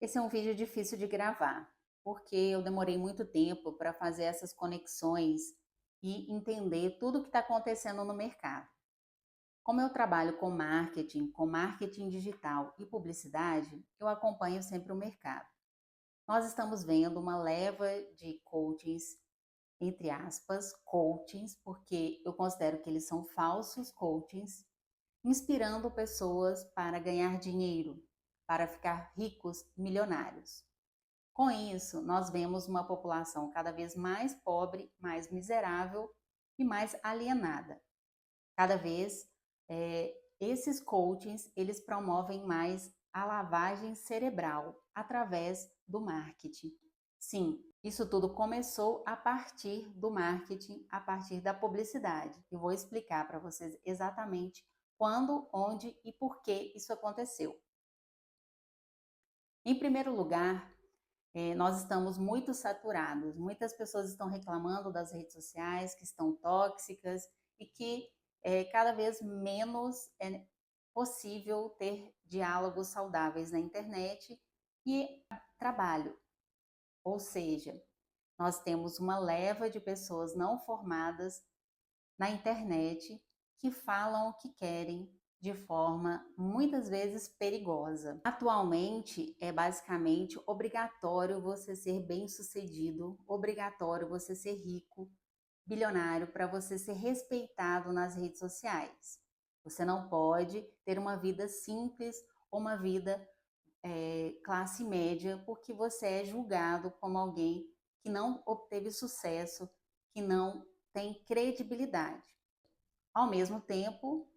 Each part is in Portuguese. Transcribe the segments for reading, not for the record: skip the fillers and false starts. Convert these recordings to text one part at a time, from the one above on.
Esse é um vídeo difícil de gravar, porque eu demorei muito tempo para fazer essas conexões e entender tudo o que está acontecendo no mercado. Como eu trabalho com marketing digital e publicidade, eu acompanho sempre o mercado. Nós estamos vendo uma leva de coachings, entre aspas, coachings, porque eu considero que eles são falsos coachings, inspirando pessoas para ganhar dinheiro, para ficar ricos, milionários. Com isso, nós vemos uma população cada vez mais pobre, mais miserável e mais alienada. Cada vez esses coachings eles promovem mais a lavagem cerebral através do marketing. Sim, isso tudo começou a partir do marketing, a partir da publicidade. Eu vou explicar para vocês exatamente quando, onde e por que isso aconteceu. Em primeiro lugar, nós estamos muito saturados. Muitas pessoas estão reclamando das redes sociais que estão tóxicas e que cada vez menos é possível ter diálogos saudáveis na internet e trabalho. Ou seja, nós temos uma leva de pessoas não formadas na internet que falam o que querem de forma muitas vezes perigosa. Atualmente é basicamente obrigatório você ser bem-sucedido, obrigatório você ser rico, bilionário para você ser respeitado nas redes sociais. Você não pode ter uma vida simples ou uma vida classe média porque você é julgado como alguém que não obteve sucesso, que não tem credibilidade. Ao mesmo tempo,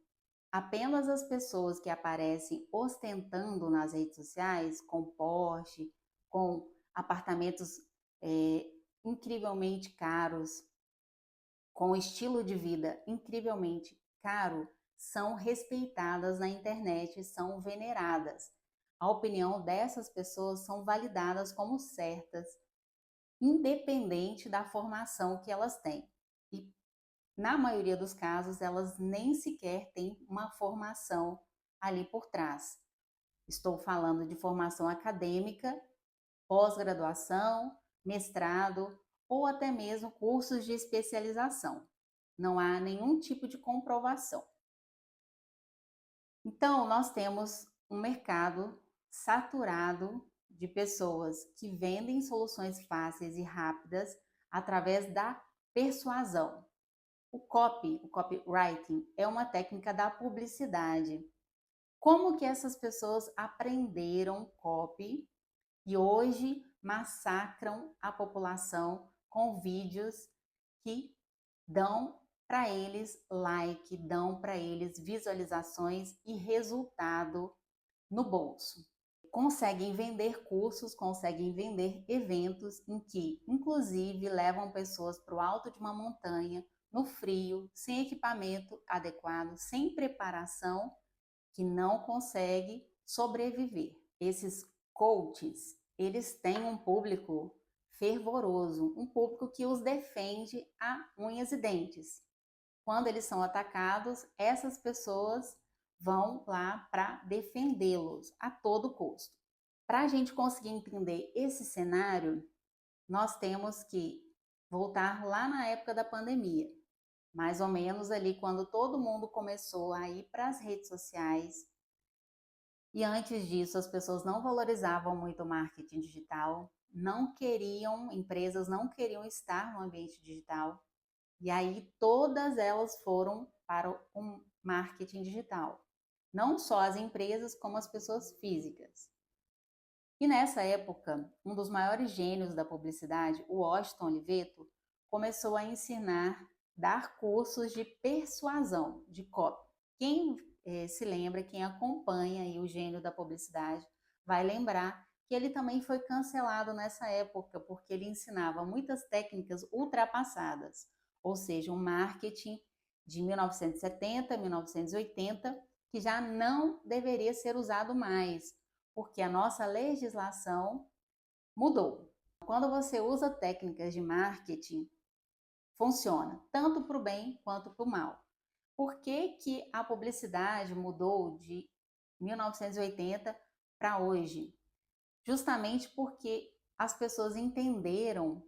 apenas as pessoas que aparecem ostentando nas redes sociais, com Porsche, com apartamentos é, incrivelmente caros, com estilo de vida incrivelmente caro, são respeitadas na internet, são veneradas. A opinião dessas pessoas são validadas como certas, independente da formação que elas têm. E na maioria dos casos, elas nem sequer têm uma formação ali por trás. Estou falando de formação acadêmica, pós-graduação, mestrado ou até mesmo cursos de especialização. Não há nenhum tipo de comprovação. Então, nós temos um mercado saturado de pessoas que vendem soluções fáceis e rápidas através da persuasão. O copywriting, é uma técnica da publicidade. Como que essas pessoas aprenderam copy e hoje massacram a população com vídeos que dão para eles like, dão para eles visualizações e resultado no bolso. Conseguem vender cursos, conseguem vender eventos em que, inclusive, levam pessoas para o alto de uma montanha, no frio, sem equipamento adequado, sem preparação, que não consegue sobreviver. Esses coaches, eles têm um público fervoroso, um público que os defende a unhas e dentes. Quando eles são atacados, essas pessoas vão lá para defendê-los a todo custo. Para a gente conseguir entender esse cenário, nós temos que voltar lá na época da pandemia, mais ou menos ali quando todo mundo começou a ir para as redes sociais. E antes disso, as pessoas não valorizavam muito o marketing digital, não queriam, empresas não queriam estar no ambiente digital. E aí todas elas foram para o marketing digital. Não só as empresas, como as pessoas físicas. E nessa época, um dos maiores gênios da publicidade, o Washington Oliveto, começou a ensinar, dar cursos de persuasão, de copy. Quem se lembra, quem acompanha aí o gênio da publicidade, vai lembrar que ele também foi cancelado nessa época, porque ele ensinava muitas técnicas ultrapassadas, ou seja, um marketing de 1970, 1980, que já não deveria ser usado mais, porque a nossa legislação mudou. Quando você usa técnicas de marketing, funciona tanto para o bem quanto para o mal. Por que que a publicidade mudou de 1980 para hoje? justamente porque as pessoas entenderam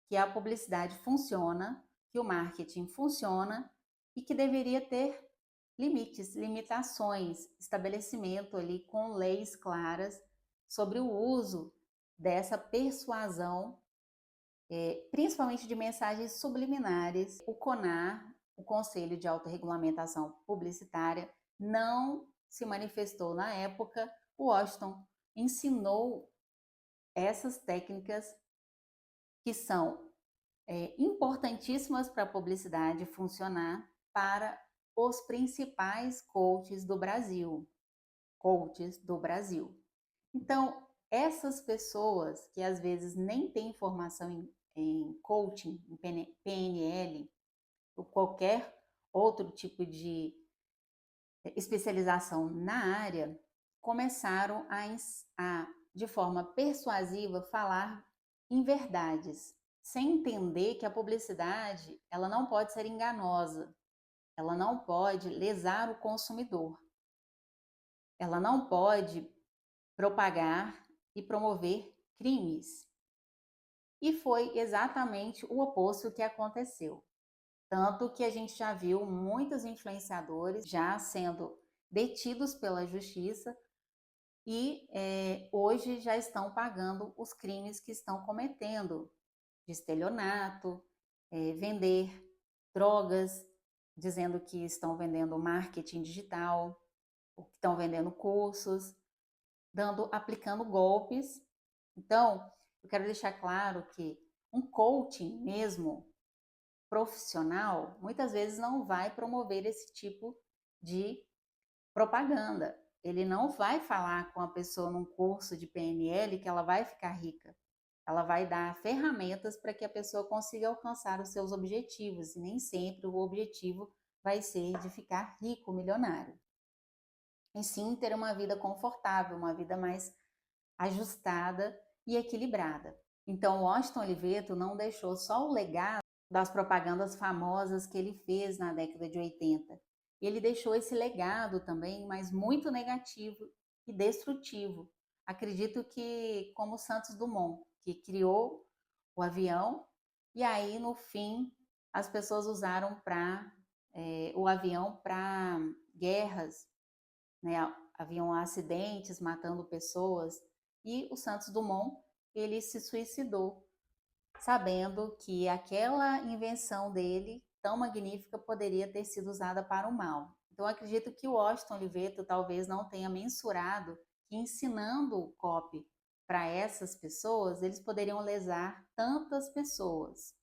que a publicidade funciona, que o marketing funciona e que deveria ter limites, limitações, estabelecimento ali com leis claras sobre o uso dessa persuasão, principalmente de mensagens subliminares. O CONAR, o Conselho de Autorregulamentação Publicitária, não se manifestou na época. O Washington ensinou essas técnicas que são importantíssimas para a publicidade funcionar para os principais coaches do Brasil. Coaches do Brasil. Então, essas pessoas que às vezes nem têm formação em coaching, em PNL, ou qualquer outro tipo de especialização na área, começaram de forma persuasiva, falar em verdades, sem entender que a publicidade ela não pode ser enganosa, ela não pode lesar o consumidor, ela não pode propagar e promover crimes. E foi exatamente o oposto que aconteceu. Tanto que a gente já viu muitos influenciadores já sendo detidos pela justiça e hoje já estão pagando os crimes que estão cometendo, de estelionato, vender drogas, dizendo que estão vendendo marketing digital, ou que estão vendendo cursos, aplicando golpes. Então, eu quero deixar claro que um coaching mesmo profissional muitas vezes não vai promover esse tipo de propaganda. Ele não vai falar com a pessoa num curso de PNL que ela vai ficar rica. Ela vai dar ferramentas para que a pessoa consiga alcançar os seus objetivos, e nem sempre o objetivo vai ser de ficar rico, milionário. E sim ter uma vida confortável, uma vida mais ajustada e equilibrada. Então, o Washington Oliveto não deixou só o legado das propagandas famosas que ele fez na década de 80. Ele deixou esse legado também, mas muito negativo e destrutivo. Acredito que como Santos Dumont, que criou o avião, e aí no fim as pessoas usaram o avião para guerras, né? Haviam acidentes matando pessoas, e o Santos Dumont ele se suicidou, sabendo que aquela invenção dele, tão magnífica, poderia ter sido usada para o mal. Então, acredito que o Washington Oliveto talvez não tenha mensurado que ensinando o copy para essas pessoas, eles poderiam lesar tantas pessoas,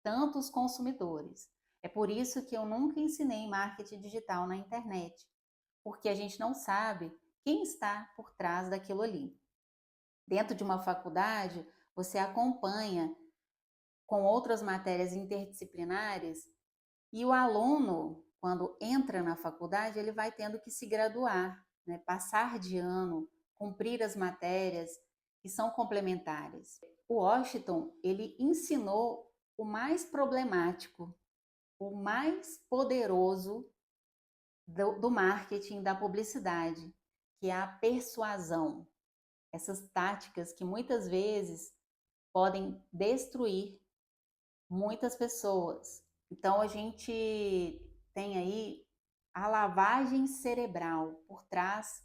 tantos consumidores. É por isso que eu nunca ensinei marketing digital na internet, porque a gente não sabe quem está por trás daquilo ali. Dentro de uma faculdade, você acompanha com outras matérias interdisciplinares e o aluno, quando entra na faculdade, ele vai tendo que se graduar, né? Passar de ano, cumprir as matérias que são complementares. O Washington, ele ensinou o mais problemático, o mais poderoso do marketing, da publicidade, que é a persuasão. Essas táticas que muitas vezes podem destruir muitas pessoas. Então a gente tem aí a lavagem cerebral por trás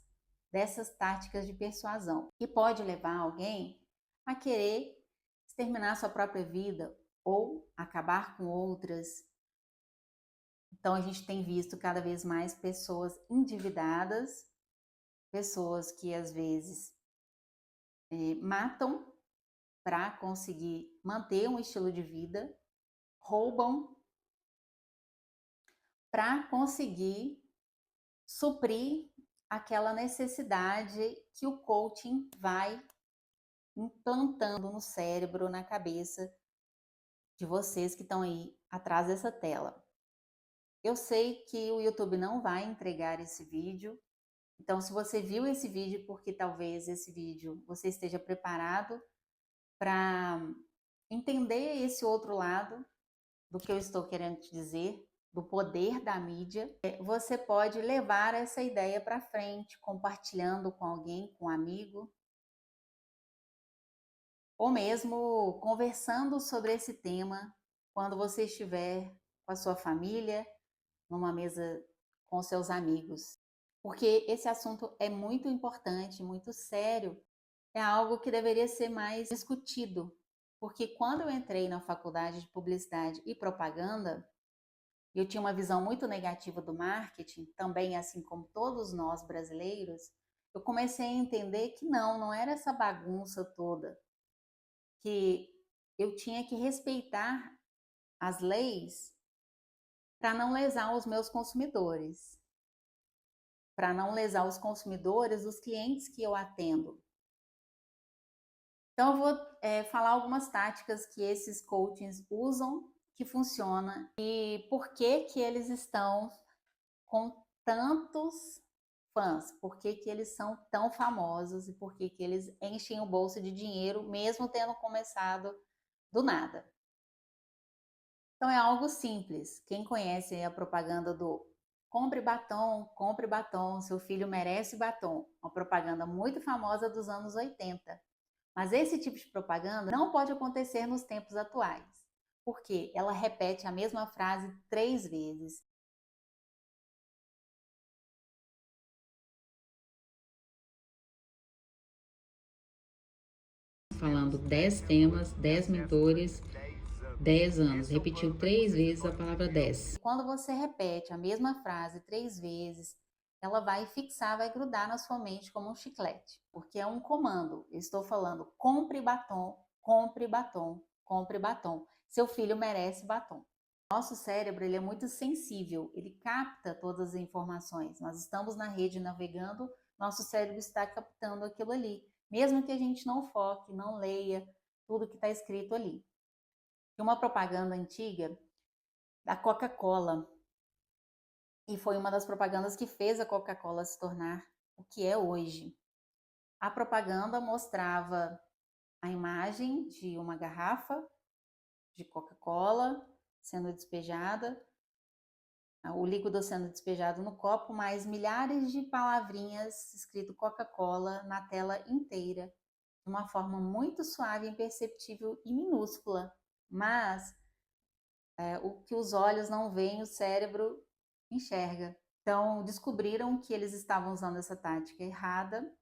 dessas táticas de persuasão, que pode levar alguém a querer exterminar sua própria vida ou acabar com outras. Então a gente tem visto cada vez mais pessoas endividadas, pessoas que às vezes matam para conseguir manter um estilo de vida, roubam para conseguir suprir aquela necessidade que o coaching vai implantando no cérebro, na cabeça de vocês que estão aí atrás dessa tela. Eu sei que o YouTube não vai entregar esse vídeo, então se você viu esse vídeo porque talvez esse vídeo você esteja preparado para entender esse outro lado do que eu estou querendo te dizer, do poder da mídia, você pode levar essa ideia para frente, compartilhando com alguém, com um amigo, ou mesmo conversando sobre esse tema quando você estiver com a sua família, numa mesa com seus amigos. Porque esse assunto é muito importante, muito sério, é algo que deveria ser mais discutido. Porque quando eu entrei na faculdade de publicidade e propaganda, eu tinha uma visão muito negativa do marketing, também assim como todos nós brasileiros, eu comecei a entender que não era essa bagunça toda, que eu tinha que respeitar as leis para não lesar os meus consumidores, para não lesar os consumidores dos clientes que eu atendo. Então, eu vou falar algumas táticas que esses coachings usam, que funciona, e por que que eles estão com tantos fãs, por que que eles são tão famosos e por que que eles enchem o bolso de dinheiro, mesmo tendo começado do nada. Então é algo simples. Quem conhece a propaganda do compre batom, seu filho merece batom, uma propaganda muito famosa dos anos 80. Mas esse tipo de propaganda não pode acontecer nos tempos atuais, porque ela repete a mesma frase 3 vezes. Falando 10 temas, 10 mentores, 10 anos. Repetiu 3 vezes a palavra 10. Quando você repete a mesma frase 3 vezes, ela vai fixar, vai grudar na sua mente como um chiclete, porque é um comando. Eu estou falando compre batom, compre batom, compre batom. Seu filho merece batom. Nosso cérebro ele é muito sensível, ele capta todas as informações. Nós estamos na rede navegando, nosso cérebro está captando aquilo ali, mesmo que a gente não foque, não leia tudo que está escrito ali. E uma propaganda antiga da Coca-Cola, e foi uma das propagandas que fez a Coca-Cola se tornar o que é hoje. A propaganda mostrava a imagem de uma garrafa de Coca-Cola sendo despejada, o líquido sendo despejado no copo, mais milhares de palavrinhas escrito Coca-Cola na tela inteira, de uma forma muito suave, imperceptível e minúscula, mas o que os olhos não veem, o cérebro enxerga. Então, descobriram que eles estavam usando essa tática errada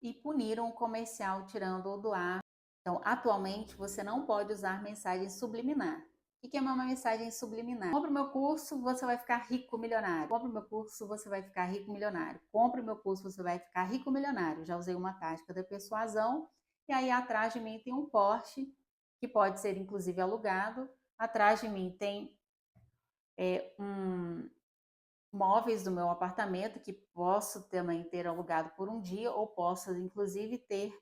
e puniram o comercial tirando-o do ar. Então, atualmente, você não pode usar mensagem subliminar. O que é uma mensagem subliminar? Compre o meu curso, você vai ficar rico milionário. Compre o meu curso, você vai ficar rico milionário. Compre o meu curso, você vai ficar rico milionário. Já usei uma tática da persuasão. E aí, atrás de mim tem um Porsche, que pode ser inclusive alugado. Atrás de mim tem móveis do meu apartamento que posso também ter alugado por um dia ou posso inclusive ter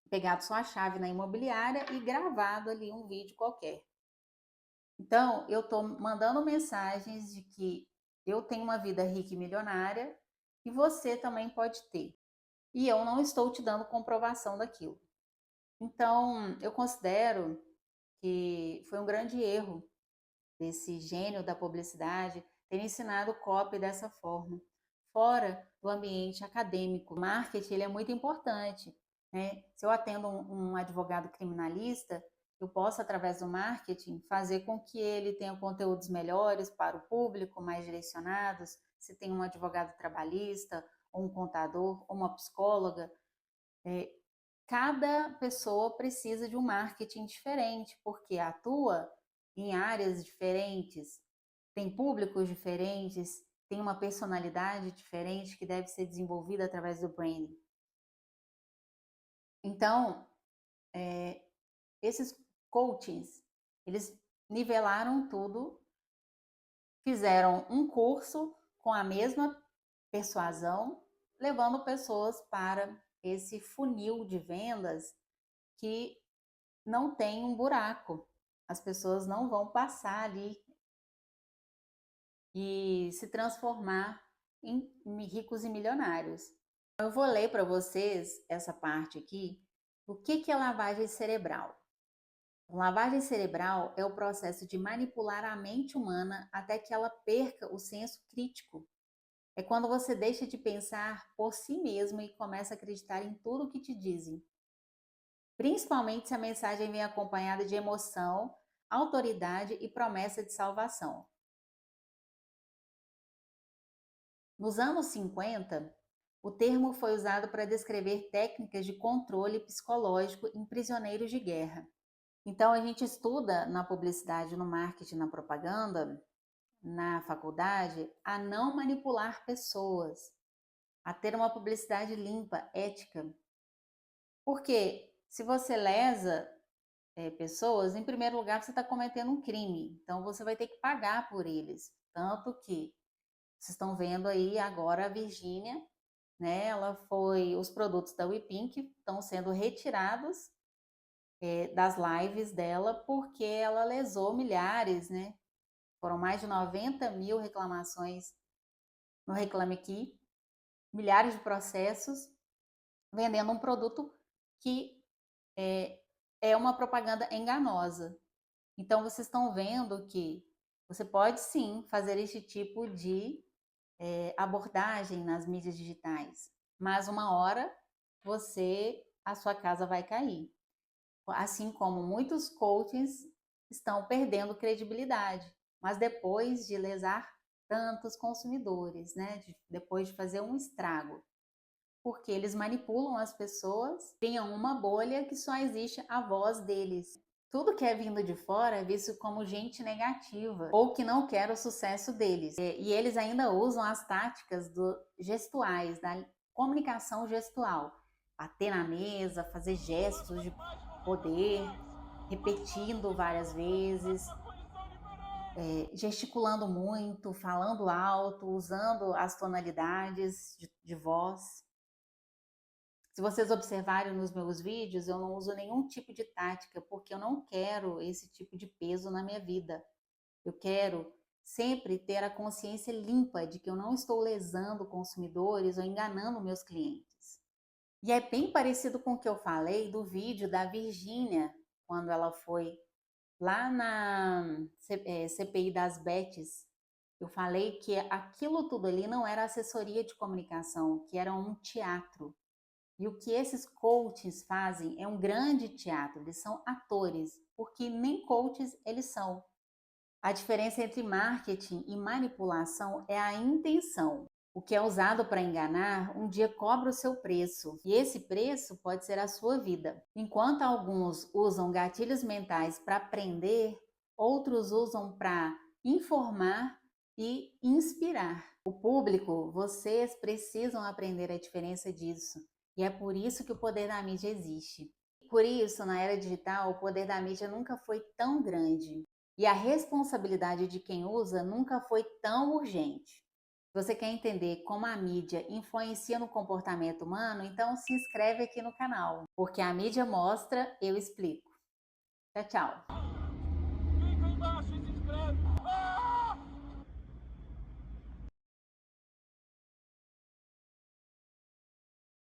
pegado sua chave na imobiliária e gravado ali um vídeo qualquer. Então, eu estou mandando mensagens de que eu tenho uma vida rica e milionária e você também pode ter. E eu não estou te dando comprovação daquilo. Então, eu considero que foi um grande erro desse gênio da publicidade ter ensinado copy dessa forma, fora do ambiente acadêmico. O marketing ele é muito importante, né? Se eu atendo um advogado criminalista, eu posso, através do marketing, fazer com que ele tenha conteúdos melhores para o público, mais direcionados. Se tem um advogado trabalhista, ou um contador, ou uma psicóloga, cada pessoa precisa de um marketing diferente, porque atua em áreas diferentes, tem públicos diferentes, tem uma personalidade diferente que deve ser desenvolvida através do branding. Então, esses coachings, eles nivelaram tudo, fizeram um curso com a mesma persuasão, levando pessoas para esse funil de vendas que não tem um buraco. As pessoas não vão passar ali e se transformar em ricos e milionários. Eu vou ler para vocês essa parte aqui. O que é lavagem cerebral? Lavagem cerebral é o processo de manipular a mente humana até que ela perca o senso crítico. É quando você deixa de pensar por si mesmo e começa a acreditar em tudo o que te dizem. principalmente se a mensagem vem acompanhada de emoção, autoridade e promessa de salvação. Nos anos 50, o termo foi usado para descrever técnicas de controle psicológico em prisioneiros de guerra. Então, a gente estuda na publicidade, no marketing, na propaganda, na faculdade, a não manipular pessoas, a ter uma publicidade limpa, ética. Porque se você lesa pessoas, em primeiro lugar, você está cometendo um crime. Então, você vai ter que pagar por eles. Tanto que vocês estão vendo aí agora a Virgínia, né? Os produtos da WePink estão sendo retirados das lives dela porque ela lesou milhares, né? Foram mais de 90 mil reclamações no Reclame Aqui, milhares de processos, vendendo um produto que é uma propaganda enganosa. Então, vocês estão vendo que você pode sim fazer esse tipo de abordagem nas mídias digitais, mas uma hora a sua casa vai cair. Assim como muitos coaches estão perdendo credibilidade, mas depois de lesar tantos consumidores, né? Depois de fazer um estrago, porque eles manipulam as pessoas, criam uma bolha que só existe a voz deles. Tudo que é vindo de fora é visto como gente negativa ou que não quer o sucesso deles. E eles ainda usam as táticas gestuais, da comunicação gestual. Bater na mesa, fazer gestos de poder, repetindo várias vezes, gesticulando muito, falando alto, usando as tonalidades de voz. Se vocês observarem nos meus vídeos, eu não uso nenhum tipo de tática, porque eu não quero esse tipo de peso na minha vida. Eu quero sempre ter a consciência limpa de que eu não estou lesando consumidores ou enganando meus clientes. E é bem parecido com o que eu falei do vídeo da Virgínia, quando ela foi lá na CPI das Bets. Eu falei que aquilo tudo ali não era assessoria de comunicação, que era um teatro. E o que esses coaches fazem é um grande teatro, eles são atores, porque nem coaches eles são. A diferença entre marketing e manipulação é a intenção. O que é usado para enganar, um dia cobra o seu preço, e esse preço pode ser a sua vida. Enquanto alguns usam gatilhos mentais para prender, outros usam para informar e inspirar. O público, vocês precisam aprender a diferença disso. E é por isso que o poder da mídia existe. Por isso, na era digital, o poder da mídia nunca foi tão grande. E a responsabilidade de quem usa nunca foi tão urgente. Se você quer entender como a mídia influencia no comportamento humano, então se inscreve aqui no canal, porque a mídia mostra, eu explico. Tchau, tchau!